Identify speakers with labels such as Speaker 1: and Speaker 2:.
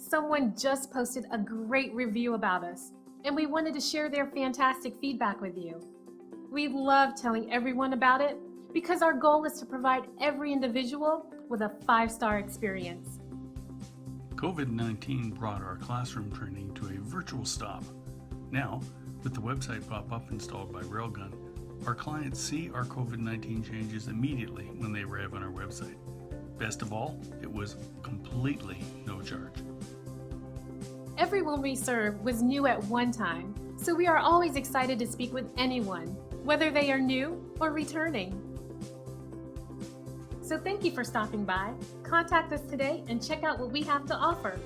Speaker 1: Someone just posted a great review about us, and we wanted to share their fantastic feedback with you. We love telling everyone about it because our goal is to provide every individual with a 5-star experience.
Speaker 2: COVID-19 brought our classroom training to a virtual stop. Now, with the website pop-up installed by RailGun, our clients see our COVID-19 changes immediately when they arrive on our website. Best of all, it was completely no charge.
Speaker 1: Everyone we serve was new at one time, so we are always excited to speak with anyone, whether they are new or returning. So thank you for stopping by. Contact us today and check out what we have to offer.